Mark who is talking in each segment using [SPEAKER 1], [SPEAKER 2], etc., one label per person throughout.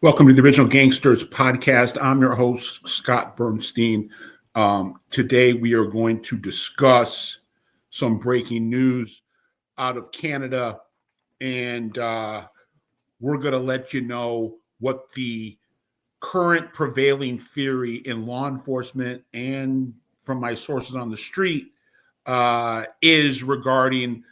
[SPEAKER 1] Welcome to the Original Gangsters podcast. I'm your host, Scott Bernstein. Today, we are going to discuss some breaking news out of Canada, and we're going to let you know what the current prevailing theory in law enforcement and from my sources on the street is regarding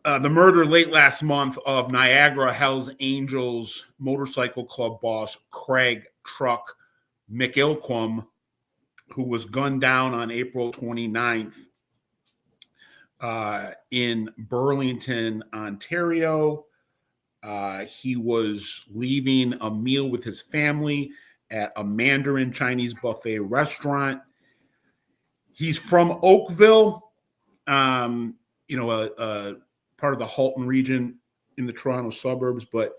[SPEAKER 1] the murder late last month of Niagara Hells Angels motorcycle club boss Craig Truck McIlquim, who was gunned down on April 29th in Burlington, Ontario. He was leaving a meal with his family at a Mandarin Chinese buffet restaurant. He's from Oakville, a part of the Halton region in the Toronto suburbs, but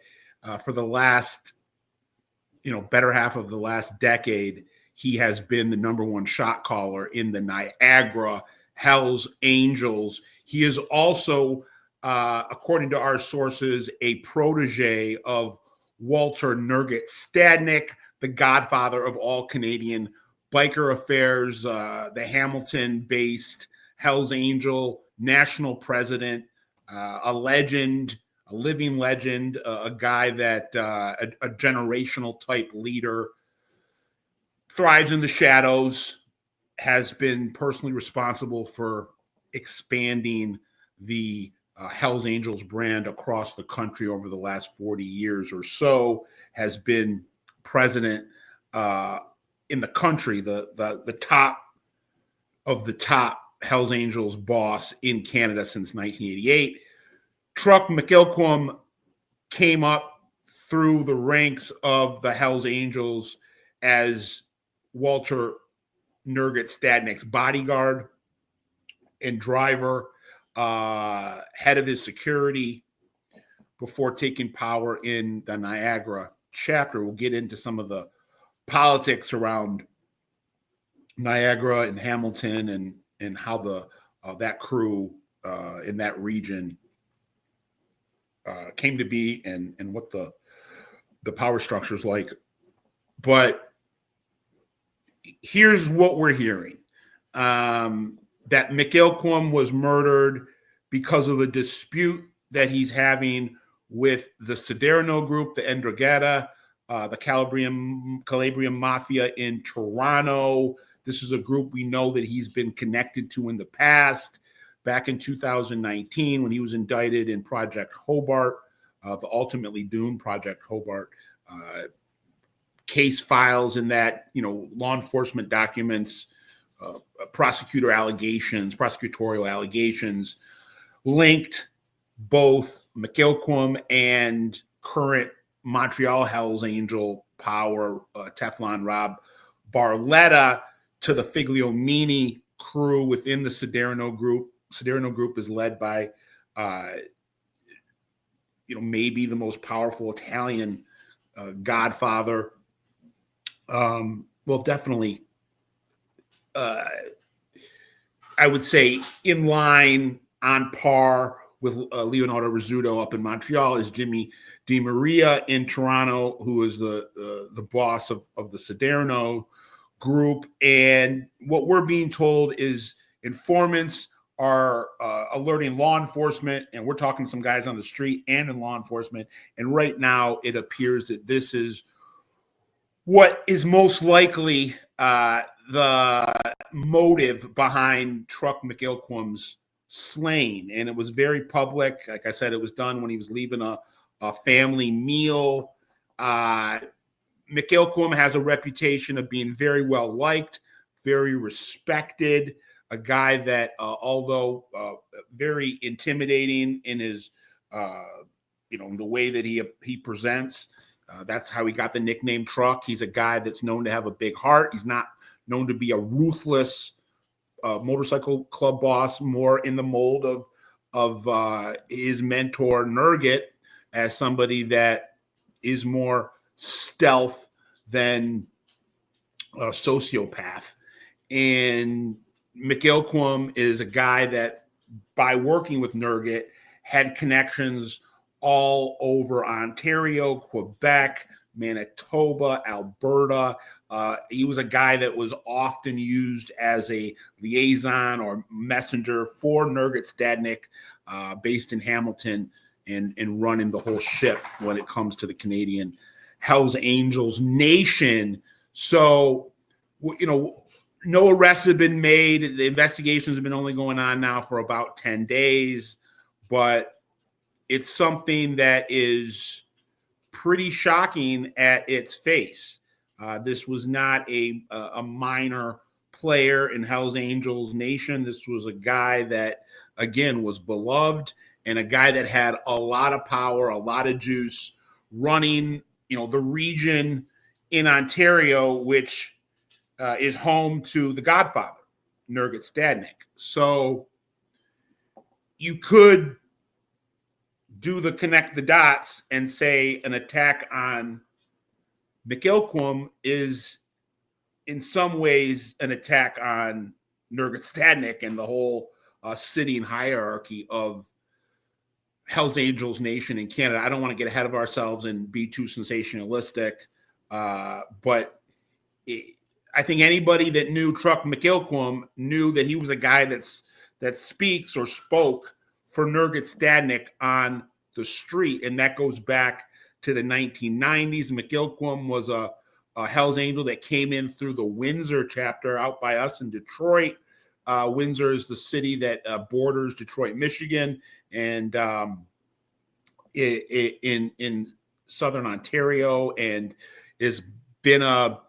[SPEAKER 1] for the last, better half of the last decade, he has been the number one shot caller in the Niagara Hells Angels. He is also, according to our sources, a protege of Walter Nugget Stadnick, the godfather of all Canadian biker affairs, the Hamilton-based Hells Angel national president, a legend, a living legend, a guy that a generational type leader, thrives in the shadows, has been personally responsible for expanding the Hells Angels brand across the country over the last 40 years or so, has been president in the country, the top of the top Hells Angels boss in Canada since 1988. Truck McIlquim came up through the ranks of the Hells Angels as Walter Nugget Stadnick's bodyguard and driver, head of his security, before taking power in the Niagara chapter. We'll get into some of the politics around Niagara and Hamilton and how that crew in that region came to be and what the power structure is like. But here's what we're hearing. That McIlquim was murdered because of a dispute that he's having with the Sederno group, the Ndrangheta, the Calabrian Mafia in Toronto. This is a group we know that he's been connected to in the past. Back in 2019, when he was indicted in Project Hobart, the ultimately doomed Project Hobart case files in that, law enforcement documents, prosecutorial allegations linked both McIlquim and current Montreal Hells Angel power, Teflon Rob Barletta, to the Figliomini crew within the Sederno group. Sederno group is led by, maybe the most powerful Italian godfather. Definitely, I would say in line, on par with Leonardo Rizzuto up in Montreal is Jimmy DiMaria in Toronto, who is the boss of the Sederno group. And what we're being told is informants are alerting law enforcement, and we're talking to some guys on the street and in law enforcement. And right now it appears that this is what is most likely the motive behind Truck McIlquim's slaying. And it was very public. Like I said, it was done when he was leaving a family meal. McIlquim has a reputation of being very well liked, very respected, a guy that, although very intimidating in his, the way that he presents, that's how he got the nickname Truck. He's a guy that's known to have a big heart. He's not known to be a ruthless motorcycle club boss, more in the mold of his mentor Nugget, as somebody that is more stealth than a sociopath. And McIlquim is a guy that, by working with Nugget, had connections all over Ontario, Quebec, Manitoba, Alberta. He was a guy that was often used as a liaison or messenger for Nurgat Stadnik, based in Hamilton, and running the whole ship when it comes to the Canadian Hells Angels Nation. So, no arrests have been made. The investigations have been only going on now for about 10 days, but it's something that is pretty shocking at its face. This was not a minor player in Hells Angels Nation. This was a guy that, again, was beloved, and a guy that had a lot of power, a lot of juice, running, the region in Ontario, which is home to the Godfather, Nurgat Stadnik. So you could connect the dots and say an attack on McIlquim is in some ways an attack on Nurgat Stadnik and the whole city and hierarchy of Hells Angels Nation in Canada. I don't want to get ahead of ourselves and be too sensationalistic, but I think anybody that knew Truck McIlquim knew that he was a guy that speaks or spoke for Nurgat Stadnik on the street, and that goes back to the 1990s. McIlquim was a Hells Angel that came in through the Windsor chapter out by us in Detroit. Windsor is the city that borders Detroit, Michigan, and in southern Ontario, and has been a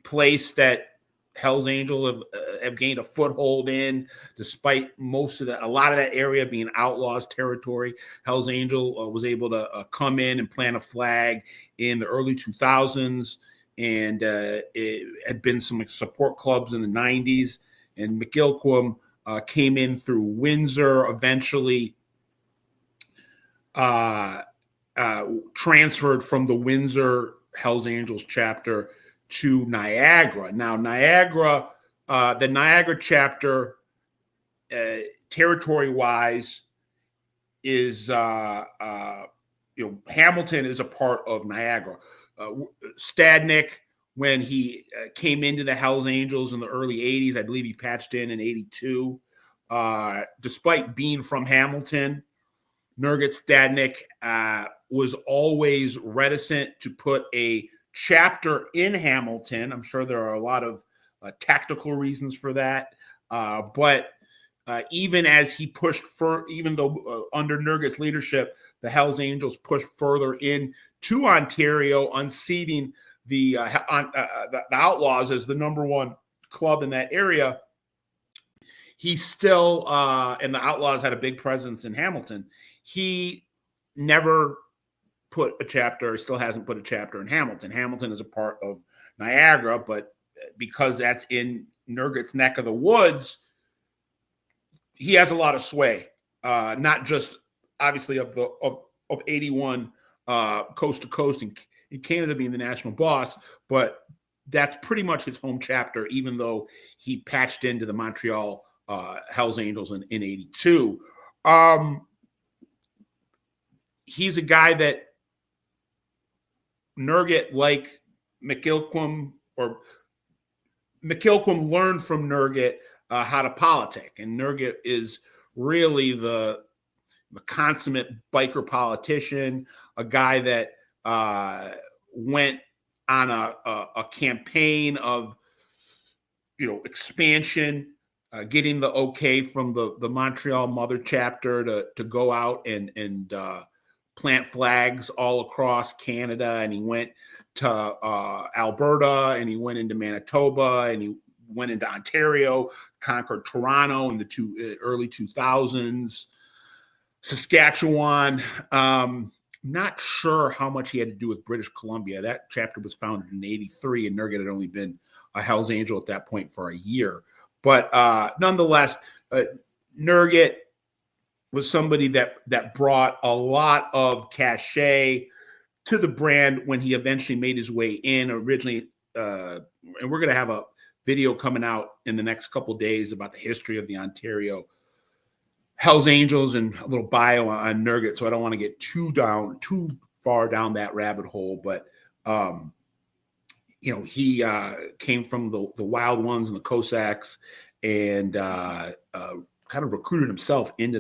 [SPEAKER 1] place that Hells Angel have gained a foothold in, despite a lot of that area being outlaws territory. Hells Angel was able to come in and plant a flag in the early 2000s, and it had been some support clubs in the 90s. And McIlquim came in through Windsor, eventually transferred from the Windsor Hells Angels chapter to Niagara. Now, the Niagara chapter, territory-wise, is Hamilton is a part of Niagara. Stadnik, when he came into the Hells Angels in the early 80s, I believe he patched in 82. Despite being from Hamilton, Nurgat Stadnik was always reticent to put a chapter in Hamilton. I'm sure there are a lot of tactical reasons for that. But even as he pushed even though under Nurgat's leadership, the Hells Angels pushed further in to Ontario, unseating the Outlaws as the number one club in that area. He still, and the Outlaws had a big presence in Hamilton. He never put a chapter, still hasn't put a chapter in Hamilton. Hamilton is a part of Niagara, but because that's in Nurgat's neck of the woods, he has a lot of sway, not just obviously of 81 coast to coast and in Canada being the national boss, but that's pretty much his home chapter, even though he patched into the Montreal Hells Angels in 82. He's a guy that Nurgat, like McIlquim, or McIlquim learned from Nurgat how to politic, and Nurgat is really the consummate biker politician, a guy that went on a campaign of expansion, getting the okay from the Montreal mother chapter to go out and plant flags all across Canada. And he went to Alberta, and he went into Manitoba, and he went into Ontario, conquered Toronto in the early 2000s, Saskatchewan. Not sure how much he had to do with British Columbia. That chapter was founded in 83, and Nurgat had only been a Hells Angel at that point for a year. But nonetheless, Nurgat was somebody that brought a lot of cachet to the brand when he eventually made his way in. Originally, and we're going to have a video coming out in the next couple of days about the history of the Ontario Hells Angels and a little bio on Nurgat, so I don't want to get too far down that rabbit hole. But Um, he came from the Wild Ones and the Cossacks, and kind of recruited himself into